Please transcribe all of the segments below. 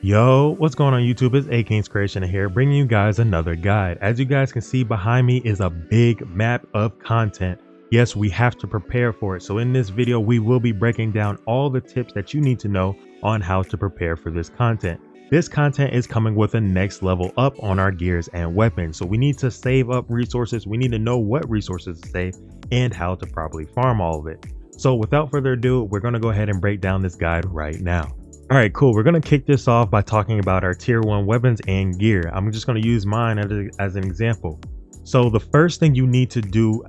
Yo, what's going on YouTube? It's AKingsCreation here, bringing you guys another guide. As you guys can see behind me is a big map of content. Yes, we have to prepare for it. So in this video, we will be breaking down all the tips that you need to know on how to prepare for this content. This content is coming with a next level up on our gears and weapons. So we need to save up resources. We need to know what resources to save and how to properly farm all of it. So without further ado, we're going to go ahead and break down this guide right now. All right, cool. We're going to kick this off by talking about our tier 1 weapons and gear. I'm just going to use mine as an example. So the first thing you need to do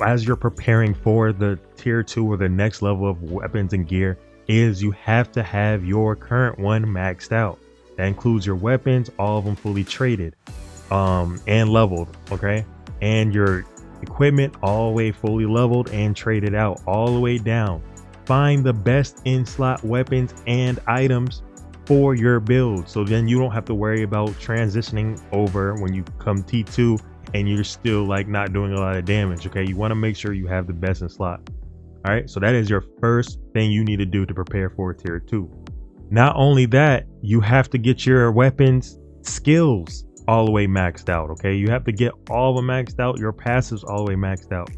as you're preparing for the tier 2 or the next level of weapons and gear is you have to have your current one maxed out. That includes your weapons, all of them fully traded and leveled, okay? And your equipment all the way fully leveled and traded out all the way down. Find the best in-slot weapons and items for your build, so then you don't have to worry about transitioning over when you come T2 and you're still like not doing a lot of damage. Okay, you want to make sure you have the best in slot. All right, so that is your first thing you need to do to prepare for tier 2. Not only that, you have to get your weapons skills all the way maxed out. Okay, you have to get all of them maxed out, your passives all the way maxed out.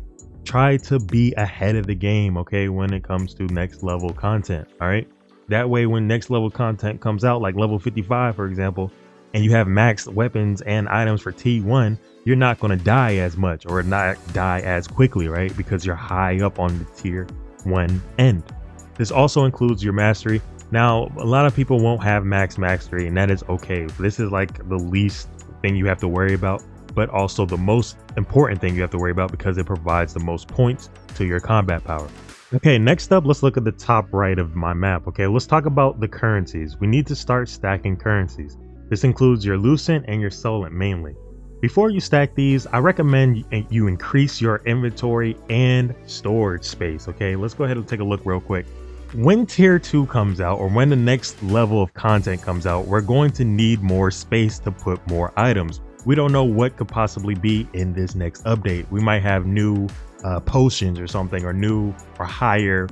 Try to be ahead of the game, okay, when it comes to next level content. All right, that way when next level content comes out, like level 55 for example, and you have maxed weapons and items for T1, you're not going to die as much or not die as quickly, right? Because you're high up on the tier 1 end. This also includes your mastery. Now a lot of people won't have max mastery, and that is okay. This is like the least thing you have to worry about, but also the most important thing you have to worry about because it provides the most points to your combat power. Okay, next up, let's look at the top right of my map. Okay, let's talk about the currencies. We need to start stacking currencies. This includes your Lucent and your Solent mainly. Before you stack these, I recommend you increase your inventory and storage space. Okay, let's go ahead and take a look real quick. When tier 2 comes out, or when the next level of content comes out, we're going to need more space to put more items. We don't know what could possibly be in this next update. We might have new potions or something, or new or higher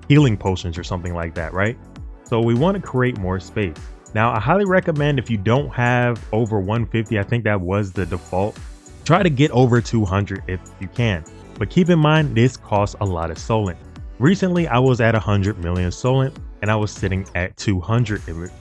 healing potions or something like that, right? So we want to create more space. Now, I highly recommend if you don't have over 150, I think that was the default, try to get over 200 if you can. But keep in mind, this costs a lot of Solent. Recently, I was at 100 million Solent and I was sitting at 200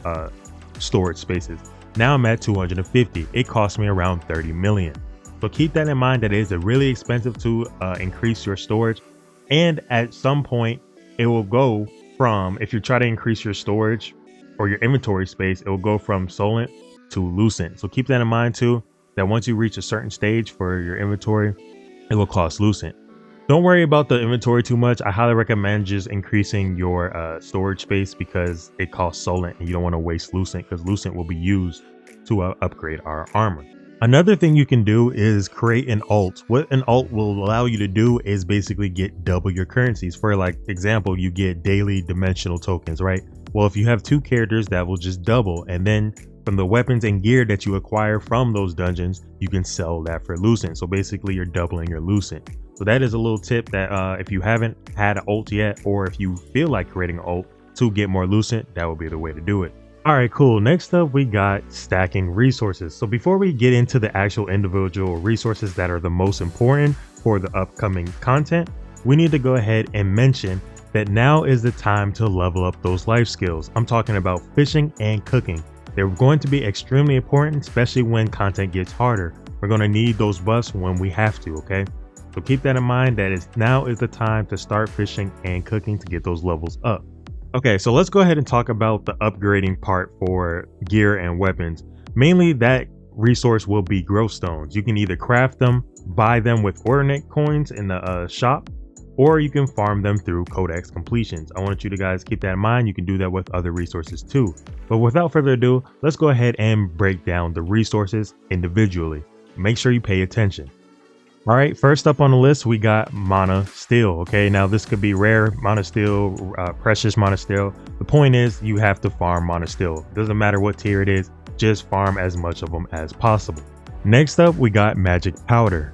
storage spaces. Now I'm at 250. It cost me around 30 million. So keep that in mind, that it is really expensive to increase your storage. And at some point it will go from, if you try to increase your storage or your inventory space, it will go from Solent to Lucent. So keep that in mind too, that once you reach a certain stage for your inventory, it will cost Lucent. Don't worry about the inventory too much. I highly recommend just increasing your storage space because it costs Solent and you don't want to waste Lucent, because Lucent will be used to upgrade our armor. Another thing you can do is create an alt. What an alt will allow you to do is basically get double your currencies. For like example, you get daily dimensional tokens, right? Well, if you have 2 characters, that will just double, and then from the weapons and gear that you acquire from those dungeons, you can sell that for Lucent. So basically you're doubling your Lucent. So that is a little tip that if you haven't had an ult yet, or if you feel like creating an ult to get more Lucent, that would be the way to do it. All right, cool. Next up, we got stacking resources. So before we get into the actual individual resources that are the most important for the upcoming content, we need to go ahead and mention that now is the time to level up those life skills. I'm talking about fishing and cooking. They're going to be extremely important, especially when content gets harder. We're going to need those buffs when we have to, okay? So keep that in mind, that now is the time to start fishing and cooking to get those levels up. Okay, so let's go ahead and talk about the upgrading part for gear and weapons. Mainly that resource will be growth stones. You can either craft them, buy them with ordinate coins in the shop, or you can farm them through codex completions. I want you to guys keep that in mind. You can do that with other resources too. But without further ado, let's go ahead and break down the resources individually. Make sure you pay attention. All right, first up on the list, we got mana steel. Okay, now this could be rare mana steel, precious mana steel. The point is you have to farm mana steel. Doesn't matter what tier it is, just farm as much of them as possible. Next up, we got magic powder.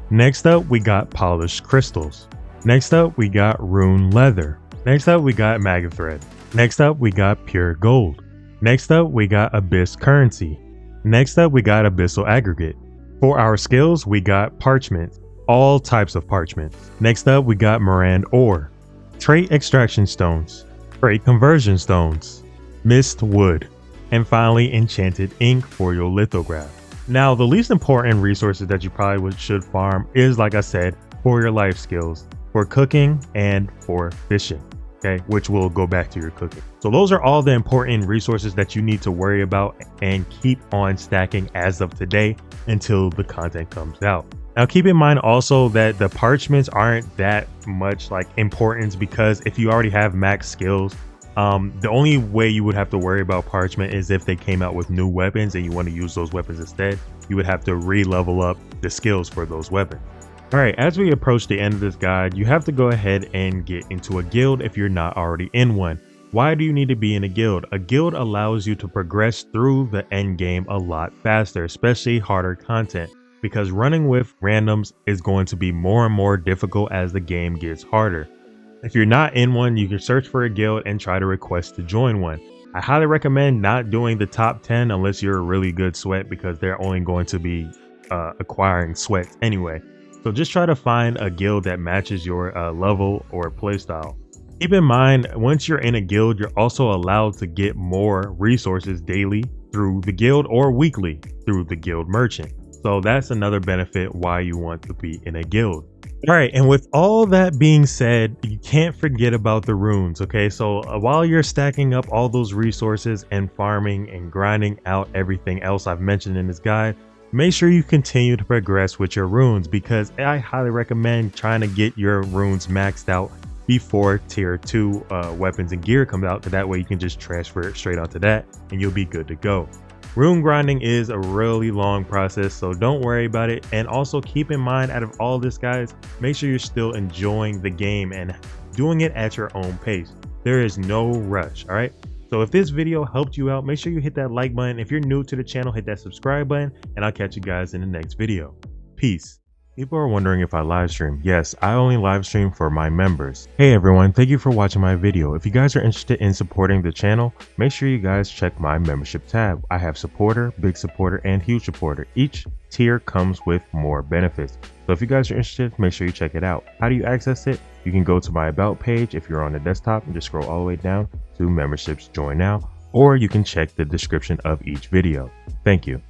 Next up, we got polished crystals. Next up, we got rune leather. Next up, we got maggot thread. Next up, we got pure gold. Next up, we got Abyss Currency. Next up, we got Abyssal Aggregate. For our skills, we got Parchment, all types of parchment. Next up, we got Morand Ore, Trait Extraction Stones, Trait Conversion Stones, Mist Wood, and finally Enchanted Ink for your lithograph. Now, the least important resources that you probably should farm is, like I said, for your life skills, for cooking, and for fishing. Okay, which will go back to your cooking. So those are all the important resources that you need to worry about and keep on stacking as of today until the content comes out. Now keep in mind also that the parchments aren't that much like importance, because if you already have max skills, the only way you would have to worry about parchment is if they came out with new weapons and you want to use those weapons instead. You would have to re-level up the skills for those weapons. Alright, as we approach the end of this guide, you have to go ahead and get into a guild if you're not already in one. Why do you need to be in a guild? A guild allows you to progress through the end game a lot faster, especially harder content, because running with randoms is going to be more and more difficult as the game gets harder. If you're not in one, you can search for a guild and try to request to join one. I highly recommend not doing the top 10 unless you're a really good sweat, because they're only going to be acquiring sweats anyway. So just try to find a guild that matches your level or playstyle. Keep in mind, once you're in a guild, you're also allowed to get more resources daily through the guild or weekly through the guild merchant. So that's another benefit why you want to be in a guild. All right, and with all that being said, you can't forget about the runes. Okay, so while you're stacking up all those resources and farming and grinding out everything else I've mentioned in this guide, make sure you continue to progress with your runes, because I highly recommend trying to get your runes maxed out before tier 2 weapons and gear comes out, so that way you can just transfer it straight onto that and you'll be good to go. Rune grinding is a really long process, so don't worry about it. And also keep in mind, out of all this guys, make sure you're still enjoying the game and doing it at your own pace. There is no rush. All right, so if this video helped you out, make sure you hit that like button. If you're new to the channel, hit that subscribe button, and I'll catch you guys in the next video. Peace. People are wondering if I live stream. Yes, I only live stream for my members. Hey everyone, thank you for watching my video. If you guys are interested in supporting the channel, make sure you guys check my membership tab. I have supporter, big supporter, and huge supporter. Each tier comes with more benefits. So if you guys are interested, make sure you check it out. How do you access it? You can go to my about page if you're on the desktop and just scroll all the way down to memberships, join now, or you can check the description of each video. Thank you.